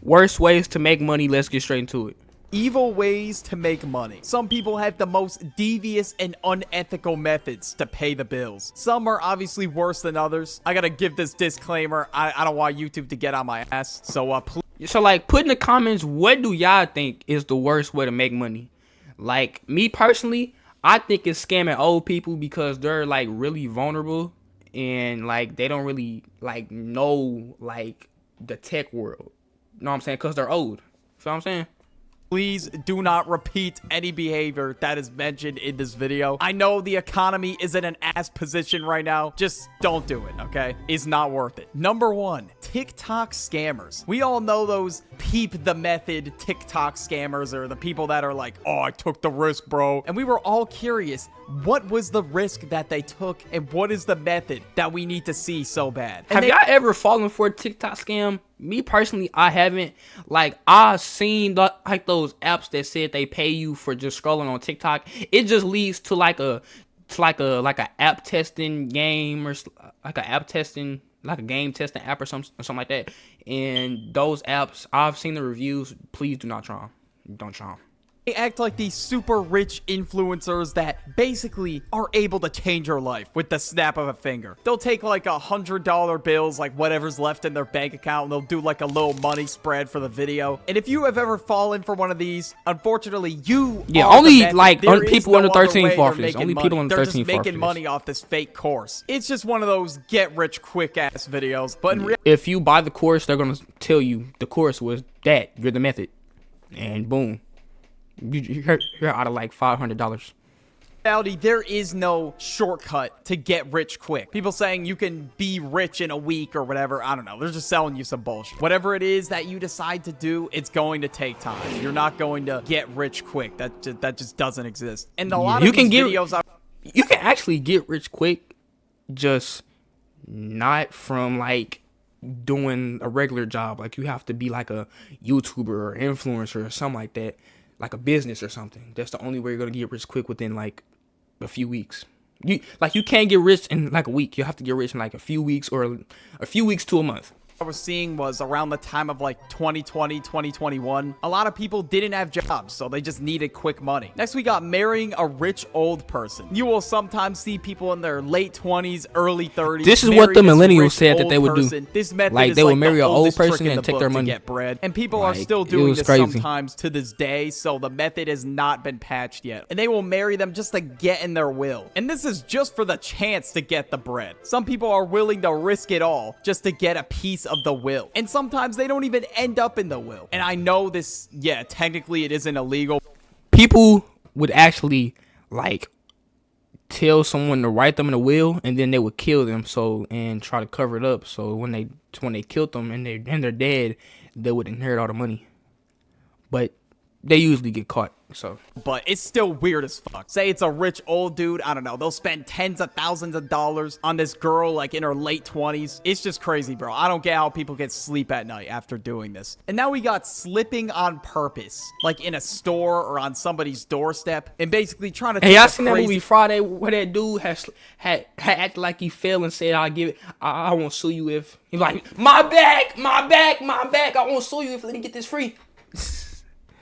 Worst ways to make money. Let's get straight into it. Evil ways to make money. Some people have the most devious and unethical methods to pay the bills. Some are obviously worse than others. I gotta give this disclaimer. I don't want YouTube to get on my ass. So please. So like, put in the comments, what do y'all think is the worst way to make money? Like, me personally, I think it's scamming old people because they're like really vulnerable and like they don't really like know like the tech world. You know what I'm saying? Because they're old. Feel what I'm saying? Please do not repeat any behavior that is mentioned in this video. I know the economy is in an ass position right now. Just don't do it, okay? It's not worth it. Number 1, TikTok scammers. We all know those peep the method TikTok scammers, or the people that are like, oh, I took the risk, bro. And we were all curious, what was the risk that they took and what is the method that we need to see so bad? Have y'all ever fallen for a TikTok scam? Me personally, I haven't. Like, I've seen like those apps that said they pay you for just scrolling on TikTok. It just leads to like a app testing game, or like a game testing app or something like that. And those apps, I've seen the reviews. Please do not try them. Don't try them. They act like these super rich influencers that basically are able to change your life with the snap of a finger. They'll take like $100 bills, like whatever's left in their bank account, and they'll do like a little money spread for the video. And if you have ever fallen for one of these, unfortunately, only like people under 13 fall for this. Only people under 13 fall for this. They're just making money off this fake course. It's just one of those get rich quick ass videos. But if you buy the course, they're gonna tell you the course was that you're the method, and boom. You're out of like $500. There is no shortcut to get rich quick. People saying you can be rich in a week or whatever. I don't know. They're just selling you some bullshit. Whatever it is that you decide to do, it's going to take time. You're not going to get rich quick. That just doesn't exist. And a lot of these videos, you can actually get rich quick, just not from like doing a regular job. Like, you have to be like a YouTuber or influencer or something like that. Like a business or something. That's the only way you're gonna get rich quick, within like a few weeks. You can't get rich in like a week. You have to get rich in like a few weeks, or a few weeks to a month. I was seeing was around the time of like 2020, 2021. A lot of people didn't have jobs, so they just needed quick money. Next, we got marrying a rich old person. You will sometimes see people in their late 20s, early 30s. This is what the millennials said that they would do. This method like, is they would like marry the an old oldest trick person in and the take book their to money. get bread. And people are Like, still doing this crazy. sometimes to this day, so the method has not been patched yet. And they will marry them just to get in their will. And this is just for the chance to get the bread. Some people are willing to risk it all just to get a piece of the will. And sometimes they don't even end up in the will. And I know this, yeah, technically it isn't illegal. People would actually like tell someone to write them in a will, and then they would kill them, and try to cover it up. So when they killed them and they're dead, they would inherit all the money. But they usually get caught. So, but it's still weird as fuck. Say it's a rich old dude, I don't know, they'll spend tens of thousands of dollars on this girl like in her late 20s. It's just crazy, bro. I don't get how people get sleep at night after doing this. And now we got slipping on purpose, like in a store or on somebody's doorstep, and basically trying to hey, y'all seen that movie Friday where that dude had acted like he fell and said, I won't sue you if he's like, my back, I won't sue you if let me get this free.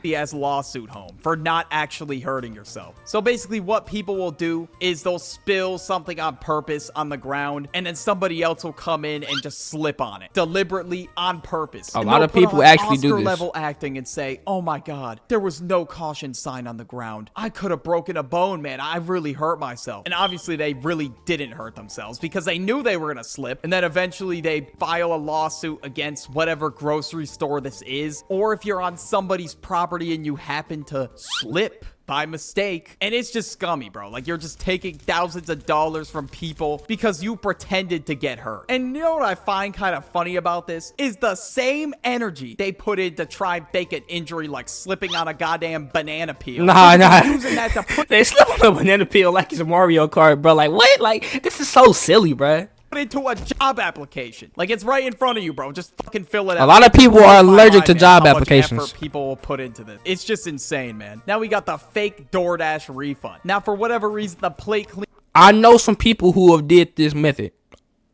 As lawsuit home for not actually hurting yourself. So basically what people will do is they'll spill something on purpose on the ground, and then somebody else will come in and just slip on it deliberately on purpose. A lot of people actually do this. Level acting and say, oh my god, there was no caution sign on the ground. I could have broken a bone, man. I really hurt myself. And obviously they really didn't hurt themselves because they knew they were gonna slip. And then eventually they file a lawsuit against whatever grocery store this is, or if you're on somebody's property and you happen to slip by mistake, and it's just scummy, bro. Like, you're just taking thousands of dollars from people because you pretended to get hurt. And you know what I find kind of funny about this is the same energy they put in to try and fake an injury, like slipping on a goddamn banana peel. Nah. Using that to they slip on a banana peel like it's a Mario Kart, bro. Like, what? Like, this is so silly, bro. Into a job application. Like, it's right in front of you, bro. Just fucking fill it out. A lot of people are allergic to job applications. How much effort people will put into this. It's just insane, man. Now we got the fake DoorDash refund. Now, for whatever reason, the plate clean. I know some people who have did this method.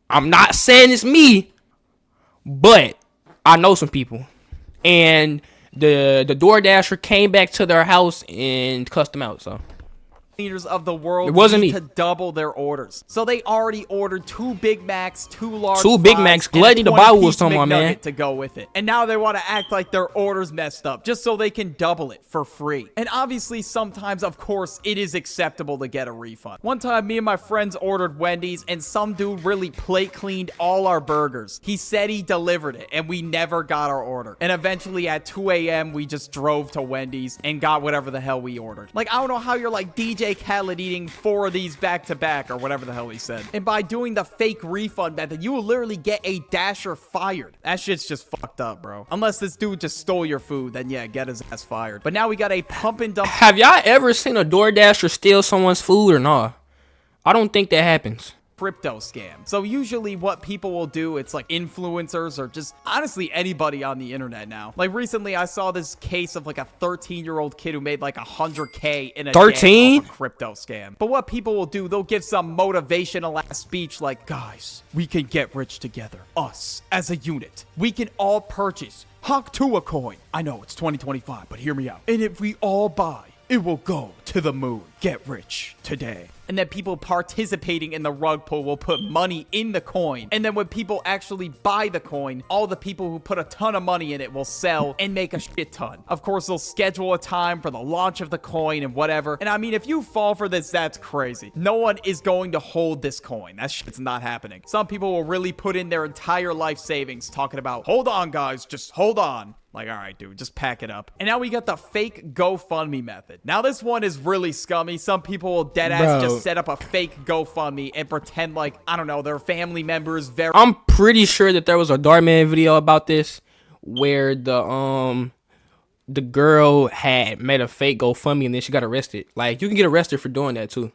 I'm not saying it's me, but I know some people. and the DoorDasher came back to their house and cussed them out. So leaders of the world it wasn't need me. to double their orders. So they already ordered 2 Big Macs, 2 large Two Big fries, Macs. and a Gladly the Bible 20-piece was talking about, man. McNugget to go with it. And now they want to act like their order's messed up just so they can double it for free. And obviously sometimes, of course, it is acceptable to get a refund. One time, me and my friends ordered Wendy's and some dude really plate cleaned all our burgers. He said he delivered it and we never got our order. And eventually at 2 a.m. we just drove to Wendy's and got whatever the hell we ordered. Like, I don't know how you're like DJ Khaled eating 4 of these back to back or whatever the hell he said. And by doing the fake refund method, you will literally get a dasher fired. That shit's just fucked up, bro. Unless this dude just stole your food, then yeah, get his ass fired. But now we got a pump and dump. Have y'all ever seen a DoorDasher steal someone's food or not? I don't think that happens. Crypto scam. So usually what people will do, it's like influencers or just honestly anybody on the internet now. Like recently I saw this case of like a 13-year-old kid who made like 100K in a 13? day off a crypto scam. But what people will do, they'll give some motivational ass speech like, guys, we can get rich together. Us as a unit. We can all purchase Hawk to a coin. I know it's 2025, but hear me out. And if we all buy, it will go to the moon. Get rich today. And then people participating in the rug pull will put money in the coin. And then when people actually buy the coin, all the people who put a ton of money in it will sell and make a shit ton. Of course, they'll schedule a time for the launch of the coin and whatever. And I mean, if you fall for this, that's crazy. No one is going to hold this coin. That shit's not happening. Some people will really put in their entire life savings talking about, hold on, guys, just hold on. Like, all right, dude, just pack it up. And now we got the fake GoFundMe method. Now, this one is really scummy. Some people will deadass just set up a fake GoFundMe and pretend like, I don't know, their family members very... I'm pretty sure that there was a Dartman video about this where the girl had made a fake GoFundMe and then she got arrested. Like, you can get arrested for doing that, too.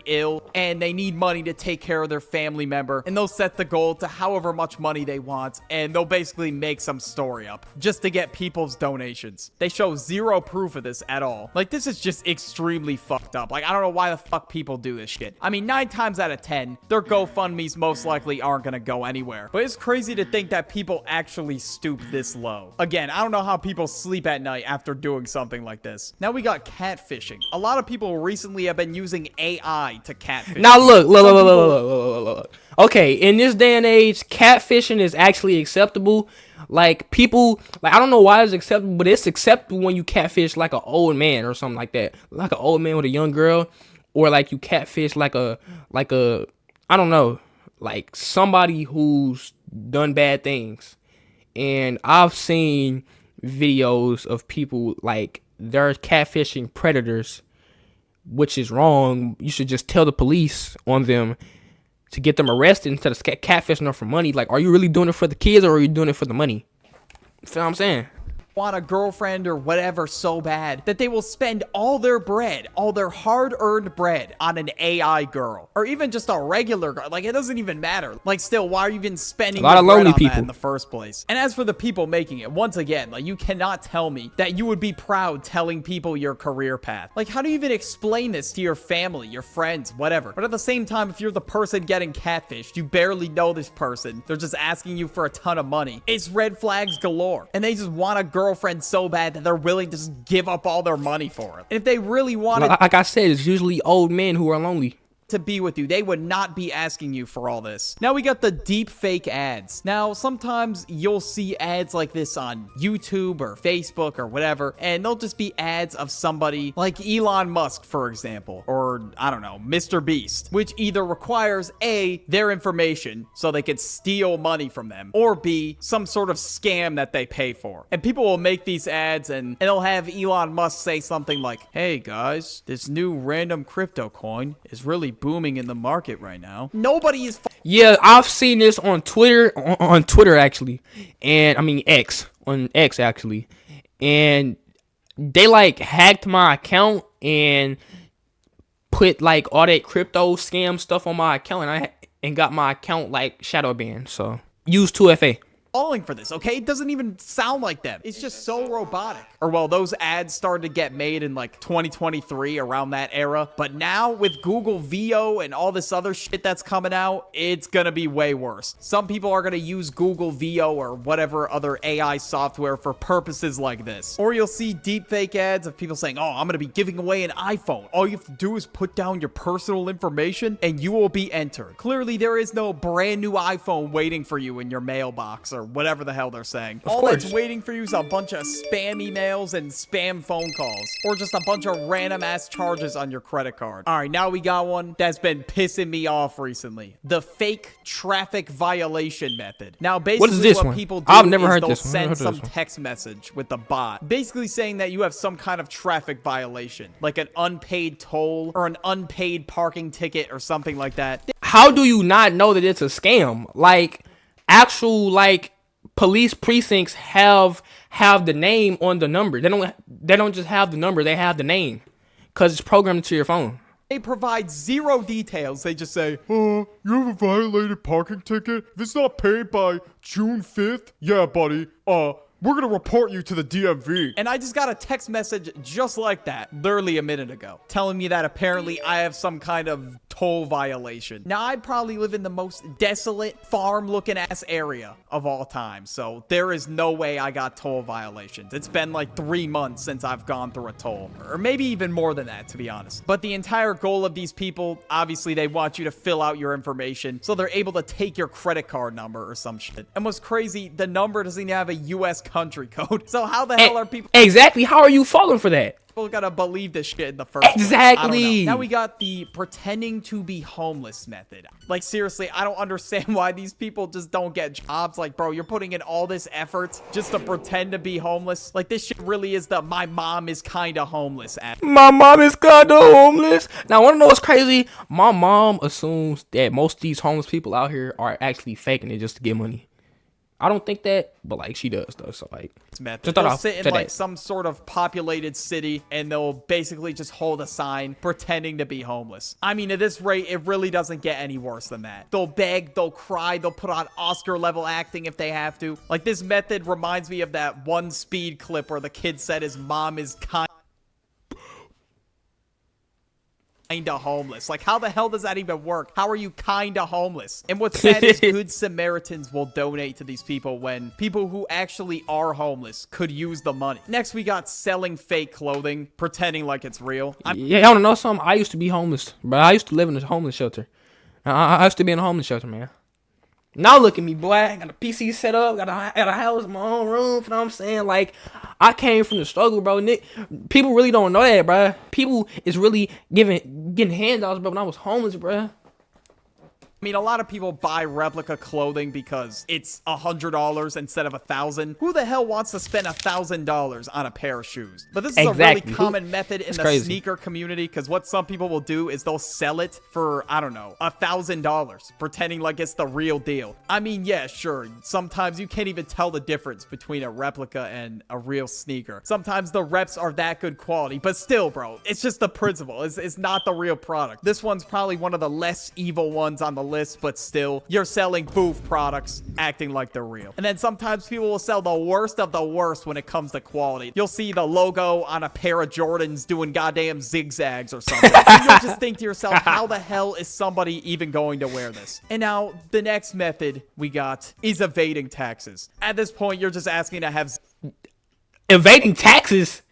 Ill and they need money to take care of their family member, and they'll set the goal to however much money they want, and they'll basically make some story up just to get people's donations. They show zero proof of this at all. Like, this is just extremely fucked up. Like, I don't know why the fuck people do this shit. I mean, 9 times out of 10 their GoFundMes most likely aren't gonna go anywhere, but it's crazy to think that people actually stoop this low. Again, I don't know how people sleep at night after doing something like this. Now we got catfishing. A lot of people recently have been using AI to catfish. Now look. Okay, in this day and age, catfishing is actually acceptable. Like, people, like, I don't know why it's acceptable, but it's acceptable when you catfish like an old man or something like that. Like an old man with a young girl, or like you catfish like a I don't know, like somebody who's done bad things. And I've seen videos of people like they're catfishing predators, which is wrong. You should just tell the police on them to get them arrested instead of catfishing them for money. Like, are you really doing it for the kids or are you doing it for the money? You feel what I'm saying? Want a girlfriend or whatever so bad that they will spend all their bread, all their hard-earned bread on an AI girl, or even just a regular girl. Like, it doesn't even matter. Like, still, why are you even spending a lot of bread lonely on people that in the first place? And as for the people making it, once again, like, you cannot tell me that you would be proud telling people your career path. Like, how do you even explain this to your family, your friends, whatever? But at the same time, if you're the person getting catfished, you barely know this person, they're just asking you for a ton of money, it's red flags galore. And they just want a girlfriend so bad that they're willing to just give up all their money for it. And if they really wanted, like I said, it's usually old men who are lonely to be with you, they would not be asking you for all this. Now we got the deep fake ads. Now sometimes you'll see ads like this on YouTube or Facebook or whatever, and they'll just be ads of somebody like Elon Musk, for example, or I don't know, Mr. Beast, which either requires A, their information so they could steal money from them, or B, some sort of scam that they pay for. And people will make these ads and they'll have Elon Musk say something like, hey guys, this new random crypto coin is really booming in the market right now. Nobody is Yeah, I've seen this on Twitter, on Twitter actually, and I mean on X actually, and they like hacked my account and put like all that crypto scam stuff on my account, and got my account like shadow banned. So use 2FA. falling for this, okay? It doesn't even sound like them. It's just so robotic. Or well, those ads started to get made in like 2023, around that era. But now with Google VO and all this other shit that's coming out, it's gonna be way worse. Some people are gonna use Google VO or whatever other AI software for purposes like this. Or you'll see deepfake ads of people saying, oh, I'm gonna be giving away an iPhone. All you have to do is put down your personal information and you will be entered. Clearly, there is no brand new iPhone waiting for you in your mailbox or whatever the hell they're saying. All that's waiting for you is a bunch of spam emails and spam phone calls, or just a bunch of random ass charges on your credit card. All right, now we got one that's been pissing me off recently. The fake traffic violation method. Now, basically what people do is they'll send some text message with the bot, basically saying that you have some kind of traffic violation, like an unpaid toll or an unpaid parking ticket or something like that. How do you not know that it's a scam? Like, actual, like, police precincts have the name on the number. They don't just have the number, they have the name, because it's programmed into your phone. They provide zero details. They just say, you have a violated parking ticket. If it's not paid by June 5th, yeah, buddy, we're gonna report you to the DMV. And I just got a text message just like that, literally a minute ago, telling me that apparently I have some kind of toll violation. Now, I probably live in the most desolate, farm-looking ass area of all time, so there is no way I got toll violations. It's been like 3 months since I've gone through a toll, or maybe even more than that, to be honest. But the entire goal of these people, obviously, they want you to fill out your information, so they're able to take your credit card number or some shit. And what's crazy, the number doesn't even have a US country code. So how the hell are people... Exactly. How are you falling for that? People gotta believe this shit in the first place. Exactly. Now we got the pretending to be homeless method. Like, seriously, I don't understand why these people just don't get jobs. Like, bro, you're putting in all this effort just to pretend to be homeless. Like, this shit really is the my mom is kinda homeless ad. My mom is kinda homeless. Now, I wanna know what's crazy? My mom assumes that most of these homeless people out here are actually faking it just to get money. I don't think that, but like she does though. So like, they'll sit in like some sort of populated city and they'll basically just hold a sign pretending to be homeless. I mean, at this rate, it really doesn't get any worse than that. They'll beg, they'll cry, they'll put on Oscar level acting if they have to. Like, this method reminds me of that one Speed clip where the kid said his mom is kinda homeless. Like, how the hell does that even work? How are you kinda homeless? And what's sad is good Samaritans will donate to these people when people who actually are homeless could use the money. Next, we got selling fake clothing, pretending like it's real. Yeah, I don't know something. I used to be homeless, but I used to live in a homeless shelter. I used to be in a homeless shelter, man. Now look at me, boy. I got a PC set up, got a house, my own room. You know what I'm saying? Like, I came from the struggle, bro. People really don't know that, bro. People is really getting handouts, bro. When I was homeless, bro. I mean, a lot of people buy replica clothing because it's $100 instead of $1,000. Who the hell wants to spend $1,000 on a pair of shoes? But this is a really common method in the sneaker community, because what some people will do is they'll sell it for, I don't know, $1,000, pretending like it's the real deal. I mean, yeah, sure. Sometimes you can't even tell the difference between a replica and a real sneaker. Sometimes the reps are that good quality, but still, bro, it's just the principle. It's not the real product. This one's probably one of the less evil ones on the list, but still, you're selling booth products acting like they're real. And then sometimes people will sell the worst of the worst when it comes to quality. You'll see the logo on a pair of Jordans doing goddamn zigzags or something. And you'll just think to yourself, how the hell is somebody even going to wear this? And now the next method we got is evading taxes. At this point, you're just asking to have evading taxes?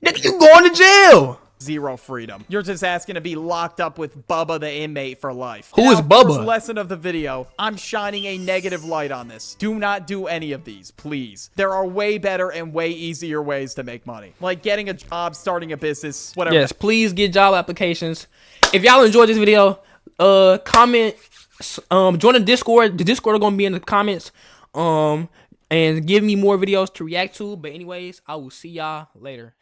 Nigga, you going to jail. Zero freedom. You're just asking to be locked up with Bubba the inmate for life. Who is Bubba? First lesson of the video, I'm shining a negative light on this. Do not do any of these, please. There are way better and way easier ways to make money. Like getting a job, starting a business, whatever. Yes, please get job applications. If y'all enjoyed this video, comment, join the Discord. The Discord are going to be in the comments. And give me more videos to react to. But anyways, I will see y'all later.